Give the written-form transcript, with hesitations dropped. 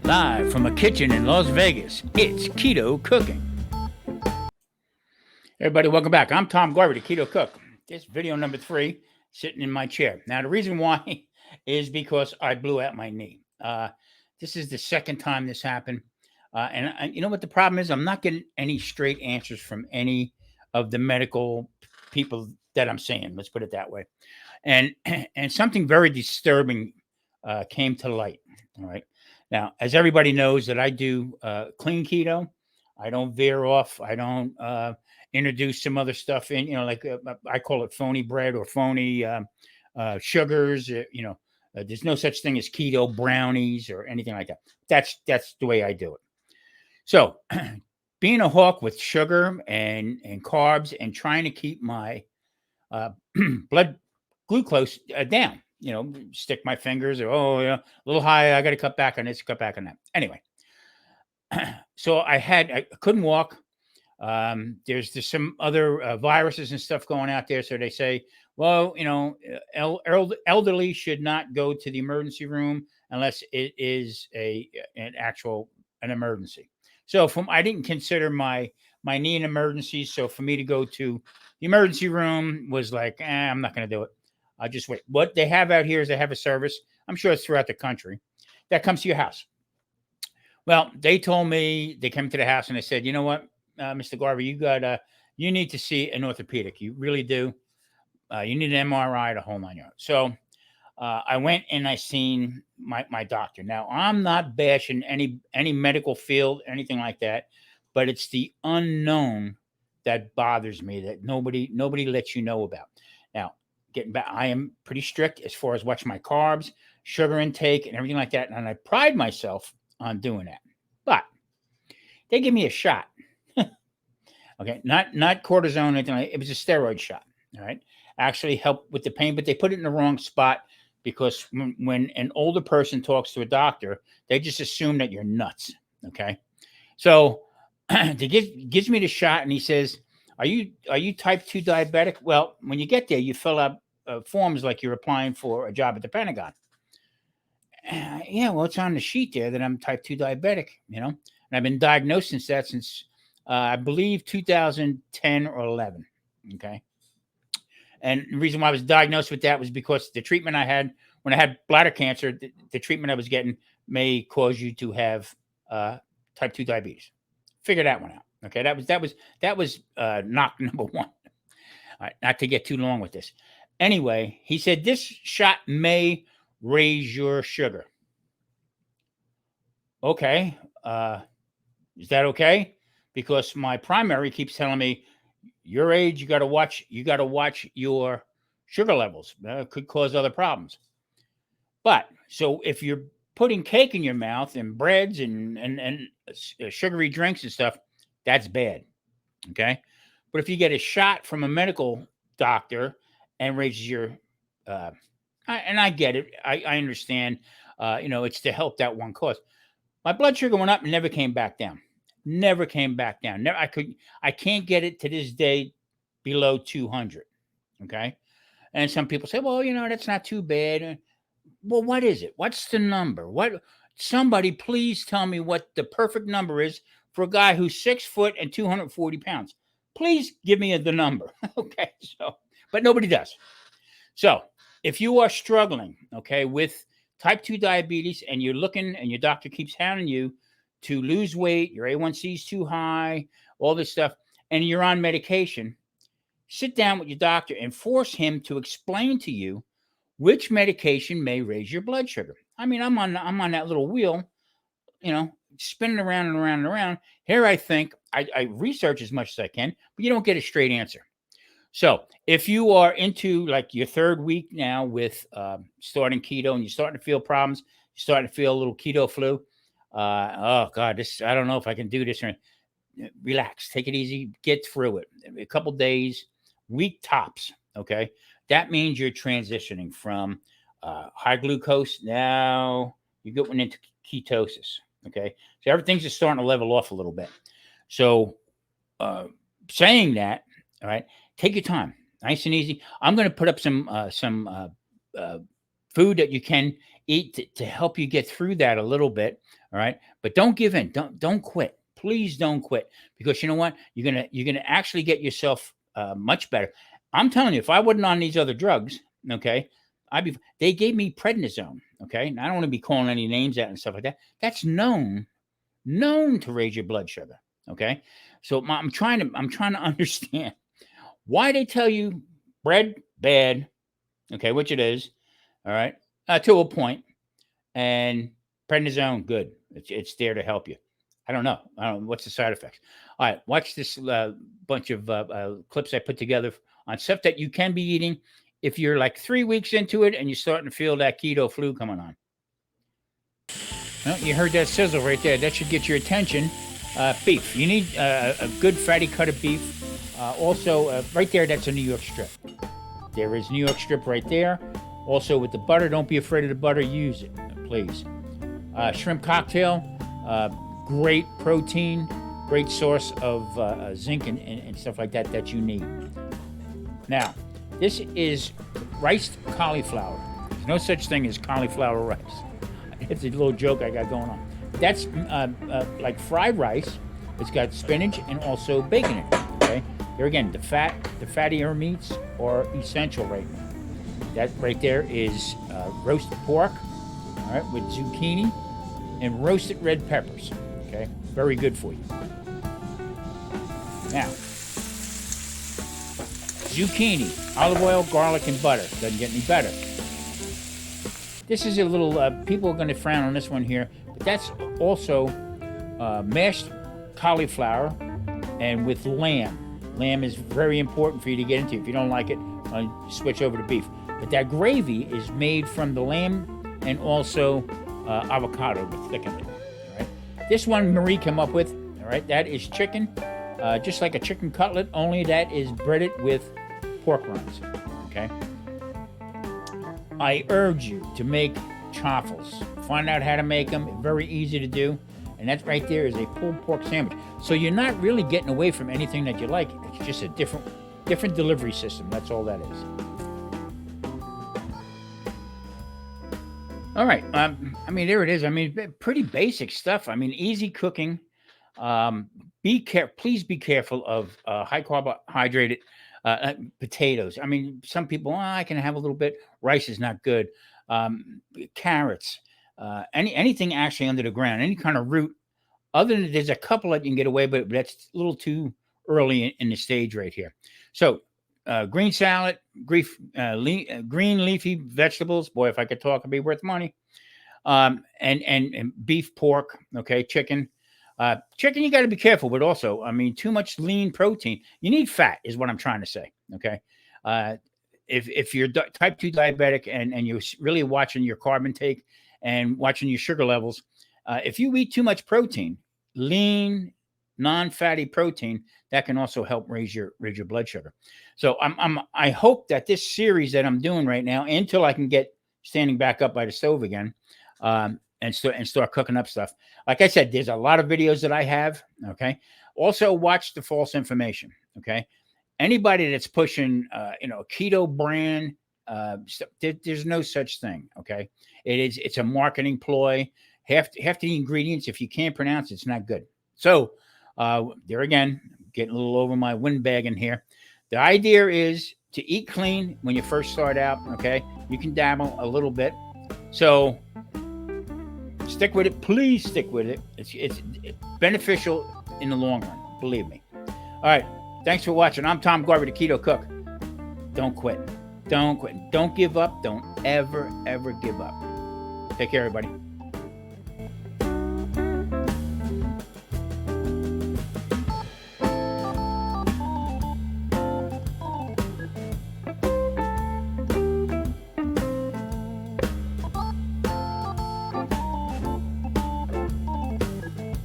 Live from a kitchen in Las Vegas, it's Keto Cooking. Everybody, welcome back. I'm Tom Garvey, the Keto Cook. This video number 3, sitting in my chair. Now, the reason why is because I blew out my knee. This is the second time this happened. And you know what the problem is? I'm not getting any straight answers from any of the medical people that I'm seeing. Let's put it that way. And something very disturbing came to light. All right. Now, as everybody knows, that I do clean keto. I don't veer off. I don't introduce some other stuff in. Like I call it phony bread or phony sugars. There's no such thing as keto brownies or anything like that. That's the way I do it. So, being a hawk with sugar and carbs and trying to keep my blood glucose down. Stick my fingers or, a little high. I got to cut back on this, cut back on that. Anyway, so I couldn't walk. There's some other viruses and stuff going out there. So they say, well, elderly should not go to the emergency room unless it is an emergency. So I didn't consider my knee an emergency. So for me to go to the emergency room was like, I'm not going to do it. I'll just wait. What they have out here is they have a service. I'm sure it's throughout the country that comes to your house. Well, they told me they came to the house and they said, you know what, Mr. Garvey, you need to see an orthopedic. You really do. You need an MRI, the whole 9 yards. So I went and I seen my doctor. Now, I'm not bashing any medical field, anything like that, but it's the unknown that bothers me that nobody lets you know about. Now, getting back, I am pretty strict as far as watching my carbs, sugar intake, and everything like that. And I pride myself on doing that. But they give me a shot. Okay, not cortisone or anything like that. It was a steroid shot. All right. Actually helped with the pain, but they put it in the wrong spot because when an older person talks to a doctor, they just assume that you're nuts. Okay. So he gives me the shot and he says, Are you type 2 diabetic? Well, when you get there, you fill out forms like you're applying for a job at the Pentagon. Yeah, well, it's on the sheet there that I'm type 2 diabetic, and I've been diagnosed since I believe 2010 or 11. Okay. And the reason why I was diagnosed with that was because the treatment I had when I had bladder cancer, the treatment I was getting may cause you to have type 2 diabetes. Figure that one out. Okay, that was knock number 1. All right, not to get too long with this. Anyway, he said this shot may raise your sugar. Okay, is that okay? Because my primary keeps telling me your age, you got to watch your sugar levels. It could cause other problems. But so if you're putting cake in your mouth and breads and sugary drinks and stuff, that's bad. Okay. But if you get a shot from a medical doctor and raises your, and I get it. I understand, it's to help that one cause. My blood sugar went up and never came back down. Never came back down. I can't get it to this day below 200. Okay. And some people say, well, that's not too bad. Well, what is it? What's the number? Somebody please tell me what the perfect number is for a guy who's 6 foot and 240 pounds. Please give me the number. Okay. But nobody does. So if you are struggling, okay, with type 2 diabetes and you're looking and your doctor keeps hounding you to lose weight, your A1C is too high, all this stuff, and you're on medication, sit down with your doctor and force him to explain to you which medication may raise your blood sugar. I mean, I'm on that little wheel, spinning around and around and around. Here I think I research as much as I can, but you don't get a straight answer. So if you are into like your 3rd week now with starting keto and you're starting to feel problems, you're starting to feel a little keto flu, oh God, I don't know if I can do this. Relax, take it easy, get through it. A couple days, week tops. Okay. That means you're transitioning from high glucose. Now you're going into ketosis. Okay. So everything's just starting to level off a little bit. So saying that, all right, take your time, nice and easy. I'm going to put up some food that you can eat to help you get through that a little bit. All right. But don't give in. Don't quit. Please don't quit, because you know what? You're gonna actually get yourself much better. I'm telling you, if I wasn't on these other drugs, okay, they gave me prednisone. Okay. And I don't want to be calling any names out and stuff like that. That's known to raise your blood sugar. Okay. So I'm trying to understand why they tell you bread bad, okay, which it is, all right, to a point, and prednisone good. It's there to help you. I don't know. What's the side effects. All right, watch this bunch of clips I put together on stuff that you can be eating if you're like 3 weeks into it and you're starting to feel that keto flu coming on. Well, you heard that sizzle right there. That should get your attention. Beef. You need a good fatty cut of beef. Also, right there, that's a New York strip. There is New York strip right there. Also, with the butter, don't be afraid of the butter. Use it, please. Shrimp cocktail. Great protein. Great source of zinc and stuff like that that you need. Now, this is riced cauliflower. There's no such thing as cauliflower rice. It's a little joke I got going on. That's like fried rice. It's got spinach and also bacon in it. Okay. There again, the fattier meats are essential right now. That right there is roasted pork, all right, with zucchini and roasted red peppers. Okay, very good for you. Now, zucchini, olive oil, garlic, and butter. Doesn't get any better. This is a little, people are going to frown on this one here, but that's also mashed cauliflower and with lamb. Lamb is very important for you to get into. If you don't like it, switch over to beef. But that gravy is made from the lamb and also avocado to thicken it. All right. This one Marie came up with. All right, that is chicken, just like a chicken cutlet, only that is breaded with pork rinds. Okay. I urge you to make chaffles. Find out how to make them. Very easy to do. And that right there is a pulled pork sandwich. So you're not really getting away from anything that you like. It's just a different delivery system. That's all that is. All right. I mean, there it is. I mean, pretty basic stuff. I mean, easy cooking. Please be careful of high carbohydrated potatoes. I mean, some people, I can have a little bit. Rice is not good. Carrots, anything actually under the ground, any kind of root. Other than there's a couple that you can get away, but that's a little too early in the stage right here. So, green salad, green leafy vegetables. Boy, if I could talk, it'd be worth money. And beef, pork. Okay, chicken. Chicken, you got to be careful, but also, I mean, too much lean protein. You need fat, is what I'm trying to say. Okay. If you're type 2 diabetic and you're really watching your carb intake and watching your sugar levels, if you eat too much protein, lean, non-fatty protein, that can also help raise your blood sugar. So I hope that this series that I'm doing right now, until I can get standing back up by the stove again, and start cooking up stuff. Like I said, there's a lot of videos that I have. Okay. Also watch the false information. Okay. Anybody that's pushing, keto brand, there's no such thing. Okay. It's a marketing ploy. Half the ingredients, if you can't pronounce, it's not good. So, there again, getting a little over my windbag in here. The idea is to eat clean when you first start out. Okay. You can dabble a little bit. So, stick with it. Please stick with it. It's beneficial in the long run. Believe me. All right. Thanks for watching. I'm Tom Garvey, the Keto Cook. Don't quit. Don't quit. Don't give up. Don't ever give up. Take care, everybody.